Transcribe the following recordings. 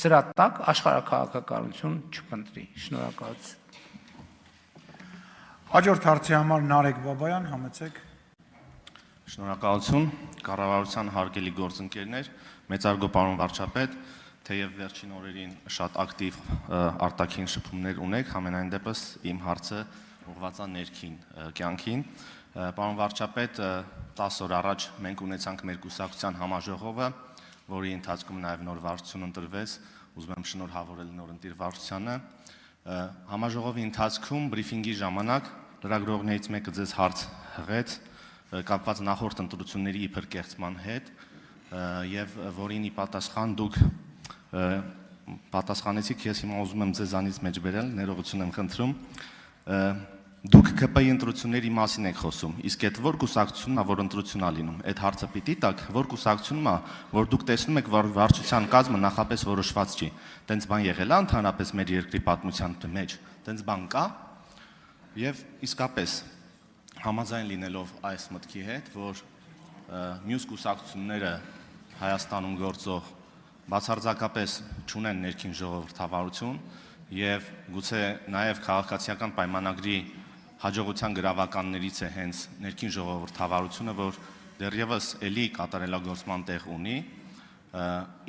սրա տակ աշխարհաքաղաքականություն չփնտրի։ Շնորհակալություն։ Հաջորդ հարցի համար Նարեկ Բաբայան, համեցեք։ Շնորհակալություն, կառավարության հարգելի գործընկերներ, մեծարգո պարոն վարչապետ, թեև վերջին օրերին շատ ակտիվ արտաքին շփումներ ունեք, համենայն դեպս իմ հարցը ուղղված է ներքին կյանքին։ Պարոն վարչապետ, 10 օր առաջ մենք ունեցանք մեր կուսակցության համաժողովը, որի ընթացքում նաև նոր վարչություն ընտրվեց, ուզում եմ շնորհավորել նոր ընտիր վարչությանը։ Համաժողովի ընթացքում բրիֆինգի ժամանակ լրագրողներից մեկը ձեզ հարց հղեց կապված նախորդ ընտրությունների իբր կեղծման հետ եւ որին ի պատասխան դուք պատասխանեցիք, ես հիմա ուզում եմ ձեզանից մեջ բերել, ներողություն եմ խնդրում, դուք ԿՊ-ի ընտրությունների մասին եք խոսում, իսկ այդ որ կուսակցությունն է, որ ընտրությունն է լինում, այդ հարցը պիտի տաք, որ կուսակցությունն է, որ դուք տեսնում եք, որ վարչության կազմը նախապես որոշված չի, տենց բան եղել է ընդհանրապես մեր երկրի պատմության մեջ, տենց բան կա, եւ իսկապես համաձայն լինելով այս մտքի հետ, որ մյուս կուսակցությունները Հայաստանում գործող բացարձակապես չունեն ներքին ժողովրդավարություն եւ գուցե նաեւ քաղաքացիական պայմանագրի հաջողության գրավականներից է հենց ներքին ժողովրդավարությունը, որ դեռևս էլի կատարելագործման տեղ ունի,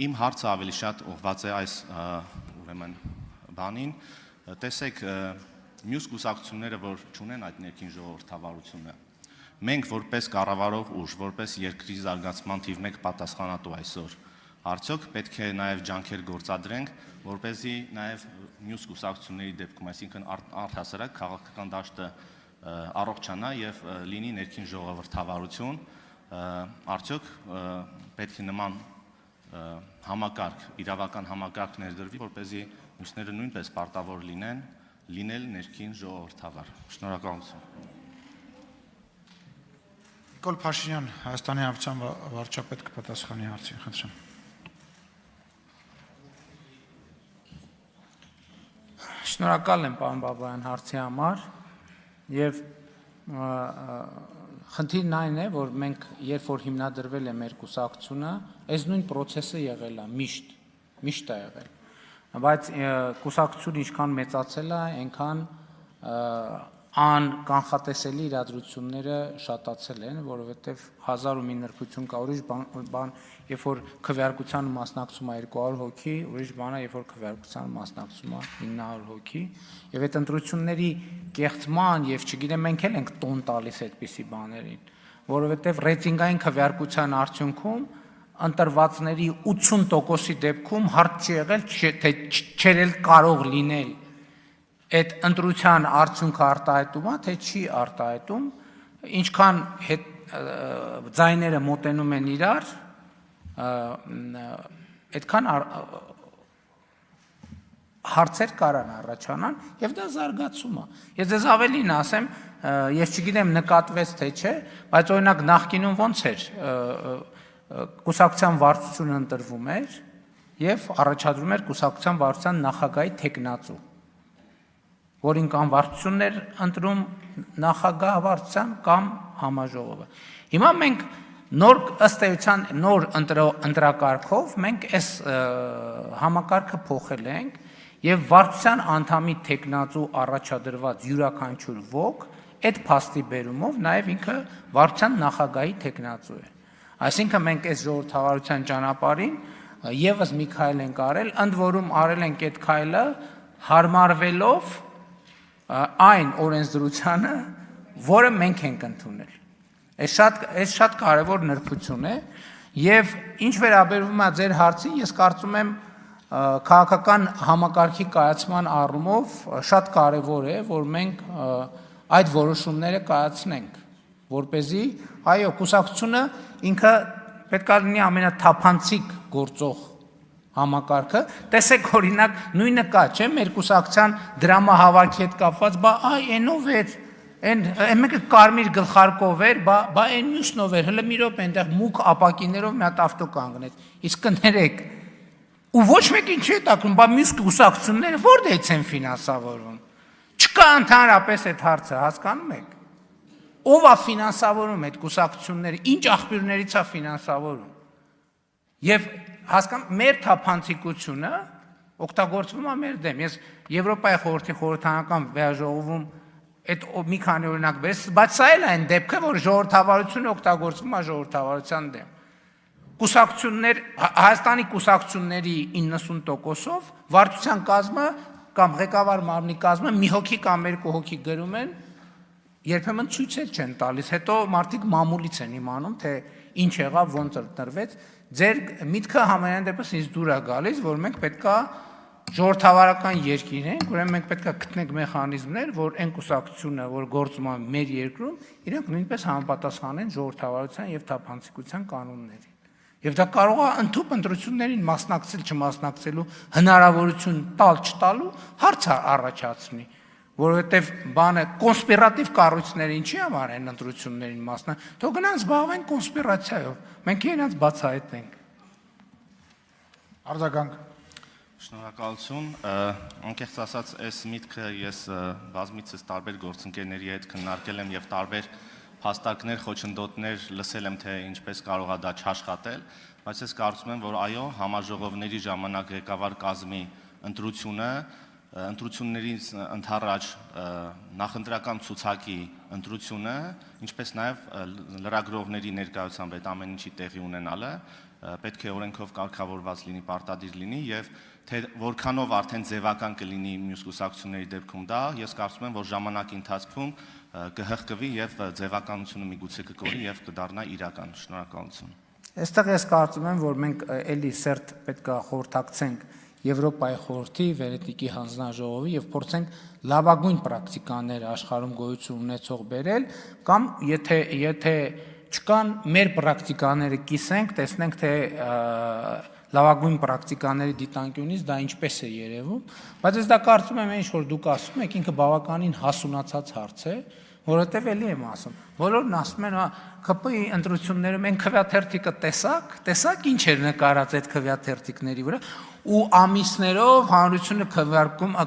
իմ հարցը ավելի շատ ուղղված է այս ուրեմն բանին, տեսեք մյուս կուսակցությունները, որ չունեն այդ ներքին ժողովրդավարությունը, մենք որպես կառավարող ուժ, որպես երկրի զարգացման թիվ 1 պատասխանատու այսօր, արդյոք պետք է նաև ջանքեր գործադրենք, որպեսզի նաև մյուս կուսակցությունների դեպքում, այսինքն առհասարակ քաղաքական դաշտը առողջանա եւ լինի ներքին ժողովրդավարություն, արդյոք պետք է նման համակարգ, իրավական համակարգ ներդրվի, որպեսզի մյուսները նույնպես պարտավոր լինել ներքին ժողովրդավար։ Շնորհակալություն։ Նիկոլ Փաշինյան, Հայաստանի Հանրապետության վարչապետ կպատասխանի հարցին, խնդրեմ։ Շնորհակալ եմ պարոն Բաբայան հարցի համար եւ խնդիրն այն է, որ մենք երբ որ հիմնադրվել է մեր կուսակցությունը, այս նույն process-ը եղել է միշտ է եղել։ Բայց կուսակցությունը ինչքան մեծացել է, այնքան անկանխատեսելի իրադրությունները շատացել են, որովհետև 1000 ու մի նրբություն կա, ուրիշ բան, երբ որ քվեարկությանը մասնակցում է 200 հոգի, ուրիշ բան է, երբ որ քվեարկությանը մասնակցում է 900 հոգի, եւ այդ ընտրությունների կեղծման եւ չգիտեմ մենք էլ ենք տոն տալիս այդպիսի բաներին, որովհետև ռեյտինգային քվեարկության արդյունքում ընտրվածների 80%-ի դեպքում հարց չի եղել, թե չէր էլ կարող լինել այդ ընտրության արդյունքը արտահայտում է, թե չի արտահայտում, ինչքան ձայները մոտենում են իրար, այդքան հարցեր կարան առաջանան եւ դա զարգացում է։ Ես ձեզ ավելին ասեմ, ես չգիտեմ նկատվեց թե չէ, բայց օրինակ նախկինում ոնց էր կուսակցության վարչությունը ընտրվում էր եւ առաջադրում էր կուսակցության վարչության նախագահի թեկնածու, որին կամ վարչությունն էր ընտրում նախագահ վարչության կամ համաժողովը։ Հիմա մենք ըստ էության նոր ընտրակարգով մենք այս համակարգը փոխել ենք եւ վարչության անդամի թեկնածու առաջադրված յուրաքանչյուր ոք այդ փաստի բերումով նաեւ ինքը վարչության նախագահի թեկնածու է։ Այսինքն մենք այս ժողովրդավարության ճանապարհին եւս մի քայլ ենք արել, ընդ որում արել ենք այդ քայլը հարմարվելով այն օրենսդրությանը, որը մենք ենք ընդունել։ Այս շատ կարևոր նրբություն է եւ ինչ վերաբերվում է ձեր հարցին, ես կարծում եմ քաղաքական համակարգի կայացման առումով շատ կարևոր է, որ մենք այդ որոշումները կայացնենք, որպեսզի այո, կուսակցությունը ինքը պետք է լինի ամենաթափանցիկ գործող համակարգը, տեսեք օրինակ նույնը կա, չէ՞, մեր կուսակցության դրամահավաքի հետ կապված, բա այնով էր, այն մեկը կարմիր գլխարկով էր, բա այն մյուսնով էր, հələ մի րոպե այնտեղ մուգ ապակիներով մի հատ ավտո կանգնեց։ Իսկ կներեք, ու ոչ մեկին չի հետաքրքրում, բա մյուս կուսակցությունները որտեղից են ֆինանսավորվում։ Չկա ընդհանրապես այդ հարցը, հասկանում եք։ Ով է ֆինանսավորում այդ կուսակցությունները, ինչ աղբյուրներից է ֆինանսավորում։ Եվ հասկանում մեր թափանցիկությունը օգտագործվում է մեր դեմ։ Ես Եվրոպայի խորհրդի խորհրդանական վեաժողովում այդ մի քանի օրինակ բերես, բայց սա էլ է այն դեպքը, որ ժողովրդավարությունը օգտագործվում է ժողովրդավարության դեմ։ Կուսակցություններ, Հայաստանի կուսակցությունների 90%-ով վարչության կազմը կամ ղեկավար մարմնի կազմը մի հոգի կամ երկու հոգի գրում են, երբեմն ցույցեր չեն տալիս, հետո մարդիկ մամուլից են իմանում, թե ինչ եղավ, ոնց ընտրվեց։ Ձեր միտքը համենայն դեպս ինձ դուր է գալիս, որ մենք պետքա ժողովրդավարական երկիր ենք, ուրեմն մենք պետքա գտնենք մեխանիզմներ, որ այն կուսակցությունը, որ գործում է մեր երկրում, իրենք նույնպես համապատասխանեն ժողովրդավարության եւ թափանցիկության կանոններին։ Եվ դա կարող է ընդհանուր ընտրություններին մասնակցել, չմասնակցելու հնարավորություն տալ չտալու հարց առաջացնի, որովհետեւ բանը կոնսպիրատիվ կառույցները ինչի համար են ընտրություններին մասնակցում, թող գնան զբաղվեն կոնսպիրացիայով, մենք իրենց բացահայտենք։ Արձագանք։ Շնորհակալություն։ Անկեղծ ասած, այս միտքը ես բազմիցս տարբեր գործընկերների հետ քննարկել եմ եւ տարբեր փաստարկներ, խոչընդոտներ լսել եմ, թե ինչպես կարող է դա չաշխատել, բայց ես կարծում եմ, որ այո, համաժողովների ժամանակ ղեկավար կազմի ընտրությունը, ընտրություններից ընդառաջ նախընտրական ցուցակի ընտրությունը, ինչպես նաև լրագրողների ներկայությամբ այդ ամեն ինչի տեղի ունենալը պետք է օրենքով կարգավորված լինի, պարտադիր լինի եւ թե որքանով արդեն ձևական կլինի մյուս կուսակցությունների դեպքում դա, ես կարծում եմ, որ ժամանակի ընթացքում կհղկվի եւ ձևականությունը միգուցե կկորի եւ կդառնա իրական։ Շնորհակալություն։ Այստեղ ես կարծում եմ, որ մենք էլի սերտ պետքա խորհրդակցենք Եվրոպայի խորհրդի, Վենետիկի հանձնաժողովի եւ փորձենք լավագույն պրակտիկաներ աշխարհում գոյություն ունեցող բերել, կամ եթե չկան մեր պրակտիկաները կիսենք, տեսնենք թե լավագույն պրակտիկաների դիտանկյունից դա ինչպես է երևում, բայց ես դա կարծում եմ, ինչ որ դուք ասում եք, ինքը բավականին հասունացած հարց է, որովհետև էլի եմ ասում, բոլորն ասում են, ԿՊ-ի ընտրություններում այն քվեաթերթիկը տեսակ ինչ էր նկարած այդ քվեաթերթիկների վրա, ու ամիսներով հանրությունը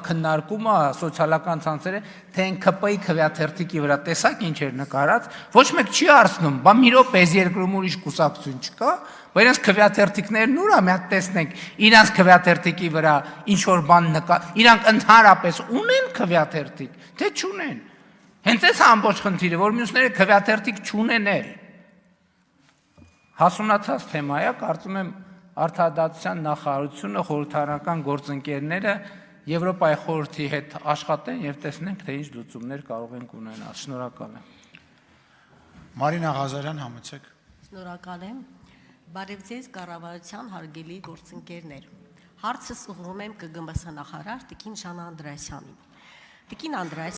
քննարկում է սոցիալական ցանցերը, թե այն ԿՊ-ի քվեաթերթիկի վրա տեսակ ինչ էր նկարած, ոչ մեկ չի հարցնում, բա մի րոպե այս երկրում ուրիշ կուսակցություն չկա, բայց իրենց քվեաթերթիկներն ուր է, մի հատ տեսնենք, իրենց քվեաթերթիկի վրա ինչ որ բան իրանք ընդհանրապես ունեն քվեաթերթիկ, թե չունեն։ Հենց այս ամբողջ խնդիրը, որ մյուսները քվեաթերթիկ չունենել։ Հասունացած թեմա է, կարծում եմ Արդարադատության նախարարությունը, խորհրդարանական գործընկերները Եվրոպայի խորհրդի հետ աշխատեն եւ տեսնենք, թե ինչ լուծումներ կարող ենք ունենալ։ Շնորհակալ եմ։ Մարինա Ղազարյան, համեցեք։ Շնորհակալ եմ։ Բարև ձեզ կառավարության հարգելի գործընկերներ։ Հարցս ուղղում եմ ԿԳՄՍ նախարար Տիկին Ժանա Անդրեասյանին։ Տիկին Անդրեասյան